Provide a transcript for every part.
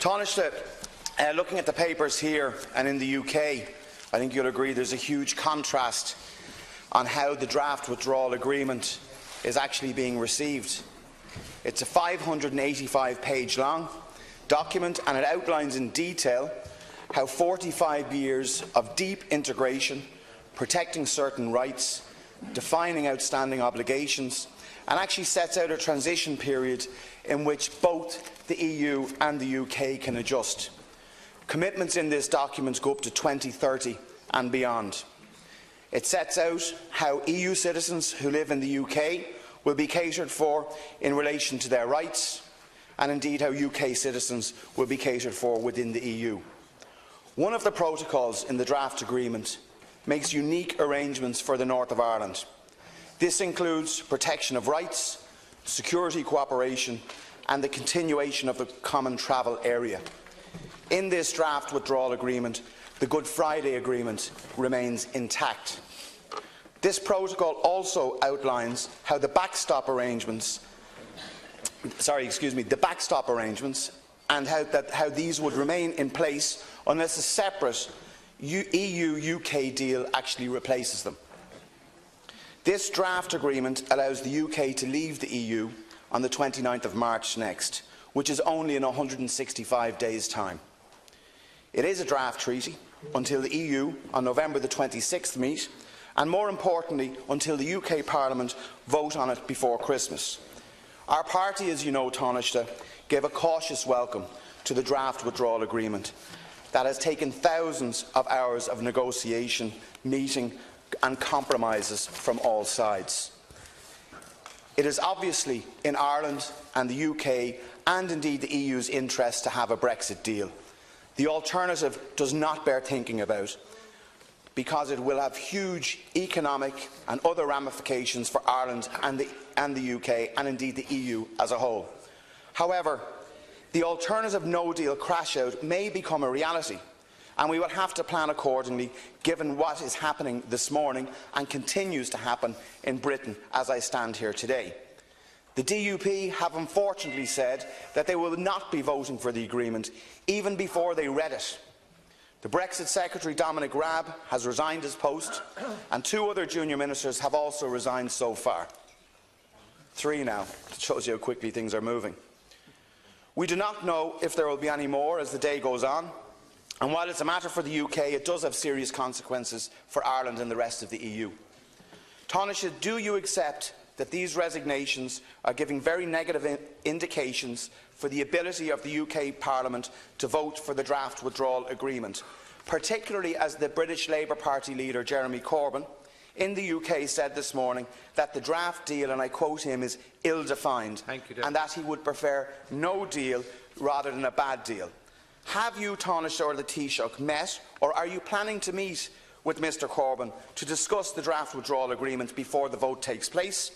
Taoiseach, looking at the papers here and in the UK, I think you'll agree there's a huge contrast on how the draft withdrawal agreement is actually being received. It's a 585-page long document, and it outlines in detail how 45 years of deep integration, protecting certain rights, defining outstanding obligations, and actually sets out a transition period in which both the EU and the UK can adjust. Commitments in this document go up to 2030 and beyond. It sets out how EU citizens who live in the UK will be catered for in relation to their rights, and indeed how UK citizens will be catered for within the EU. One of the protocols in the draft agreement makes unique arrangements for the North of Ireland. This includes protection of rights, security cooperation and the continuation of the common travel area. In this draft withdrawal agreement, the Good Friday Agreement remains intact. This protocol also outlines how the backstop arrangements, and how these would remain in place unless a separate EU-UK deal actually replaces them. This draft agreement allows the UK to leave the EU on the 29th of March next, which is only in 165 days' time. It is a draft treaty until the EU on November the 26th meet, and more importantly, until the UK Parliament vote on it before Christmas. Our party, as you know, Taoiseach, gave a cautious welcome to the draft withdrawal agreement that has taken thousands of hours of negotiation, meeting and compromises from all sides. It is obviously in Ireland and the UK and indeed the EU's interest to have a Brexit deal. The alternative does not bear thinking about, because it will have huge economic and other ramifications for Ireland and the UK and indeed the EU as a whole. However, the alternative no-deal crash-out may become a reality, and we will have to plan accordingly given what is happening this morning and continues to happen in Britain as I stand here today. The DUP have unfortunately said that they will not be voting for the agreement even before they read it. The Brexit Secretary, Dominic Raab, has resigned his post, and 2 other junior ministers have also resigned so far. 3 now. It shows you how quickly things are moving. We do not know if there will be any more as the day goes on, and while it's a matter for the UK, it does have serious consequences for Ireland and the rest of the EU. Taoiseach, do you accept that these resignations are giving very negative indications for the ability of the UK Parliament to vote for the draft withdrawal agreement, particularly as the British Labour Party leader Jeremy Corbyn in the UK said this morning that the draft deal, and I quote him, is ill-defined, and that he would prefer no deal rather than a bad deal. Have you, Taoiseach, or the Taoiseach met, or are you planning to meet with Mr Corbyn to discuss the draft withdrawal agreement before the vote takes place?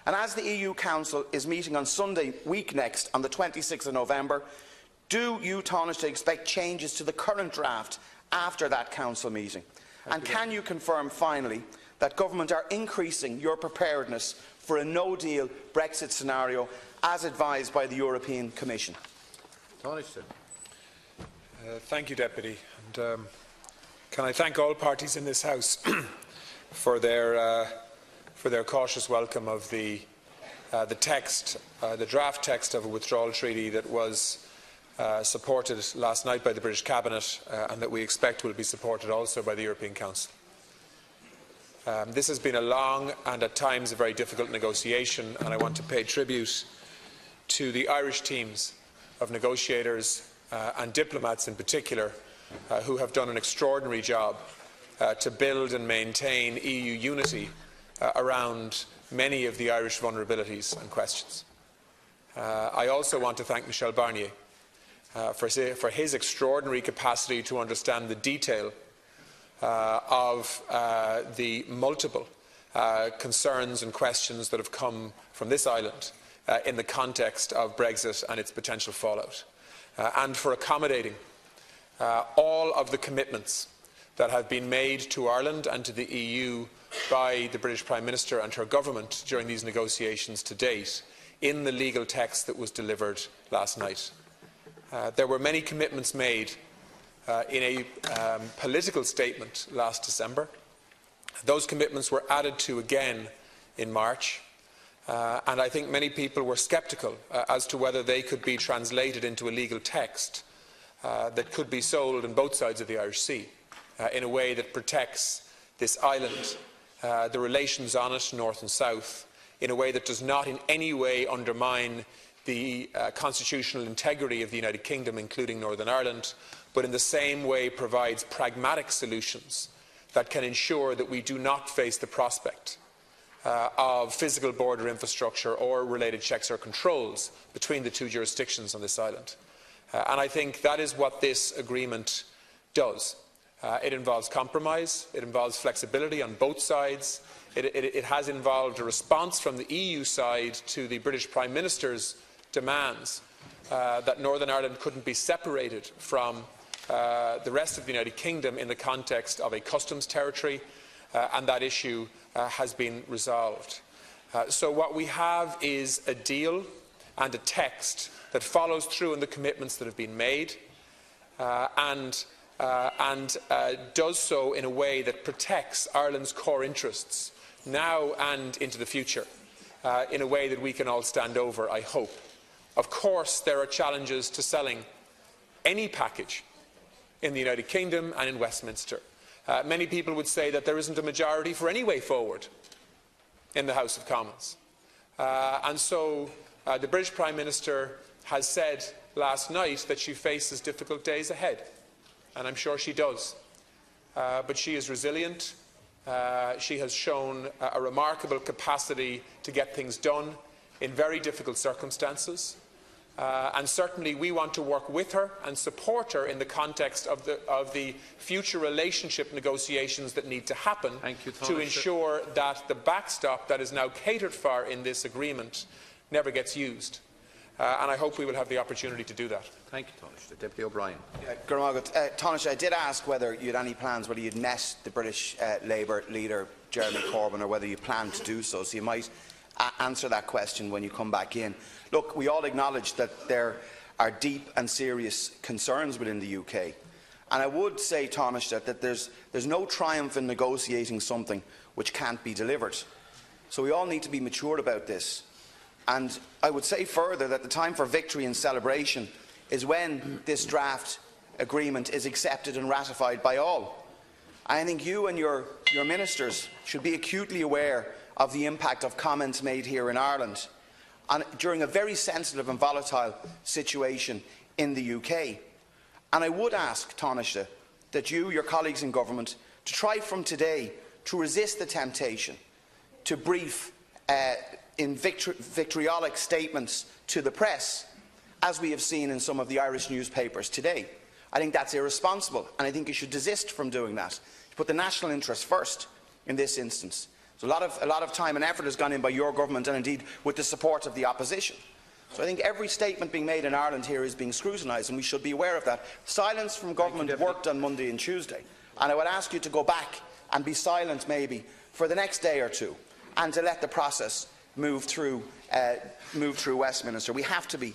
And as the EU Council is meeting on Sunday week next, on the 26th of November, do you, Taoiseach, expect changes to the current draft after that Council meeting? And can you confirm, finally, that Government are increasing your preparedness for a no-deal Brexit scenario as advised by the European Commission? Thank you, Deputy. And, can I thank all parties in this House for their cautious welcome of the draft text of a withdrawal treaty that was supported last night by the British Cabinet and that we expect will be supported also by the European Council. This has been a long and at times a very difficult negotiation, and I want to pay tribute to the Irish teams of negotiators and diplomats in particular who have done an extraordinary job to build and maintain EU unity around many of the Irish vulnerabilities and questions. I also want to thank Michel Barnier for his extraordinary capacity to understand the detail of the multiple concerns and questions that have come from this island in the context of Brexit and its potential fallout, and for accommodating all of the commitments that have been made to Ireland and to the EU by the British Prime Minister and her government during these negotiations to date in the legal text that was delivered last night. There were many commitments made in a political statement last December. Those commitments were added to again in March, and I think many people were sceptical as to whether they could be translated into a legal text that could be sold on both sides of the Irish Sea in a way that protects this island, the relations on it, north and south, in a way that does not in any way undermine the constitutional integrity of the United Kingdom, including Northern Ireland, but in the same way provides pragmatic solutions that can ensure that we do not face the prospect of physical border infrastructure or related checks or controls between the two jurisdictions on this island. And I think that is what this agreement does. It involves compromise, it involves flexibility on both sides, it has involved a response from the EU side to the British Prime Minister's demands that Northern Ireland couldn't be separated from the rest of the United Kingdom in the context of a customs territory, and that issue has been resolved. So what we have is a deal and a text that follows through on the commitments that have been made and does so in a way that protects Ireland's core interests now and into the future, in a way that we can all stand over, I hope. Of course, there are challenges to selling any package in the United Kingdom and in Westminster. Many people would say that there isn't a majority for any way forward in the House of Commons. And so the British Prime Minister has said last night that she faces difficult days ahead, and I'm sure she does. But she is resilient. She has shown a remarkable capacity to get things done in very difficult circumstances. And certainly we want to work with her and support her in the context of the future relationship negotiations that need to happen to ensure that the backstop that is now catered for in this agreement never gets used. And I hope we will have the opportunity to do that. Thank you, Taoiseach. Deputy O'Brien. Taoiseach, I did ask whether you had any plans, whether you'd met the British Labour leader, Jeremy Corbyn, or whether you plan to do so. So you might answer that question when you come back in. Look, we all acknowledge that there are deep and serious concerns within the UK. And I would say, Taoiseach, that there's no triumph in negotiating something which can't be delivered. So we all need to be mature about this. And I would say further that the time for victory and celebration is when this draft agreement is accepted and ratified by all. I think you and your ministers should be acutely aware of the impact of comments made here in Ireland during a very sensitive and volatile situation in the UK. And I would ask, Taoiseach, that you, your colleagues in government, to try from today to resist the temptation to brief in vitriolic statements to the press, as we have seen in some of the Irish newspapers today. I think that's irresponsible, and I think you should desist from doing that. To put the national interest first in this instance. So a lot of time and effort has gone in by your government, and indeed with the support of the opposition. So I think every statement being made in Ireland here is being scrutinised, and we should be aware of that. Silence from government worked on Monday and Tuesday, and I would ask you to go back and be silent maybe for the next day or two, and to let the process move through Westminster. We have to be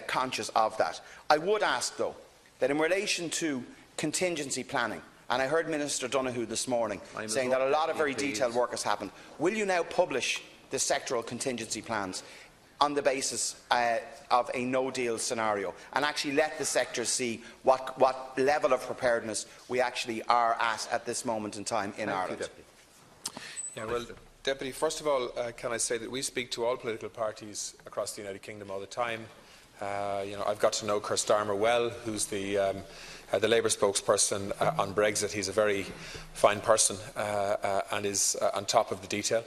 conscious of that. I would ask, though, that in relation to contingency planning, and I heard Minister Donoghue this morning saying that a lot of very detailed work has happened, will you now publish the sectoral contingency plans on the basis of a no-deal scenario, and actually let the sector see what level of preparedness we actually are at this moment in time in Ireland? Deputy, first of all, can I say that we speak to all political parties across the United Kingdom all the time. I've got to know Keir Starmer well, who's the Labour spokesperson on Brexit. He's a very fine person and is on top of the detail.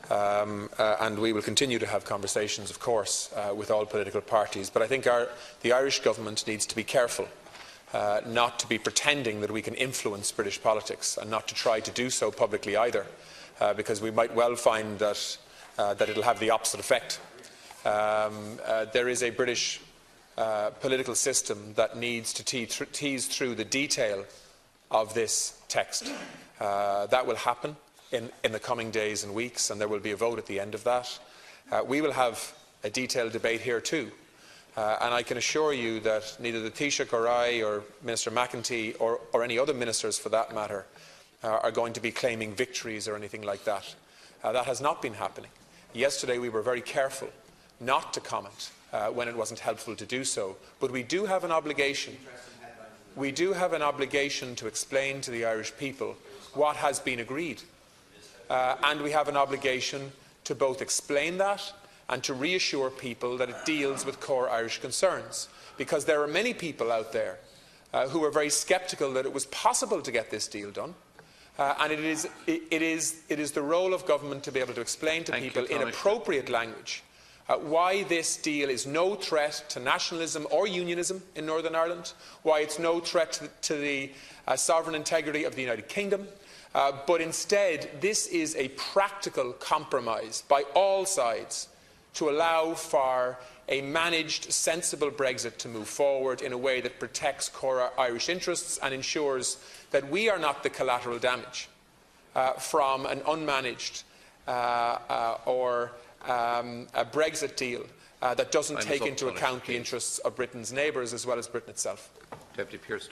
And we will continue to have conversations, of course, with all political parties. But I think the Irish government needs to be careful not to be pretending that we can influence British politics, and not to try to do so publicly either. Because we might well find that it will have the opposite effect. There is a British political system that needs to tease through the detail of this text. That will happen in the coming days and weeks, and there will be a vote at the end of that. We will have a detailed debate here too, And I can assure you that neither the Taoiseach or I or Minister McEntee or any other ministers for that matter are going to be claiming victories or anything like that. That has not been happening. Yesterday we were very careful not to comment when it wasn't helpful to do so, but we do have an obligation. We do have an obligation to explain to the Irish people what has been agreed. And we have an obligation to both explain that and to reassure people that it deals with core Irish concerns. Because there are many people out there who are very sceptical that it was possible to get this deal done. And it is the role of government to be able to explain to people in appropriate language why this deal is no threat to nationalism or unionism in Northern Ireland, why it's no threat to the sovereign integrity of the United Kingdom, but instead this is a practical compromise by all sides to allow for a managed, sensible Brexit to move forward in a way that protects core Irish interests and ensures that we are not the collateral damage from an unmanaged or a Brexit deal that doesn't take into account the interests of Britain's neighbours as well as Britain itself. Deputy Pearce.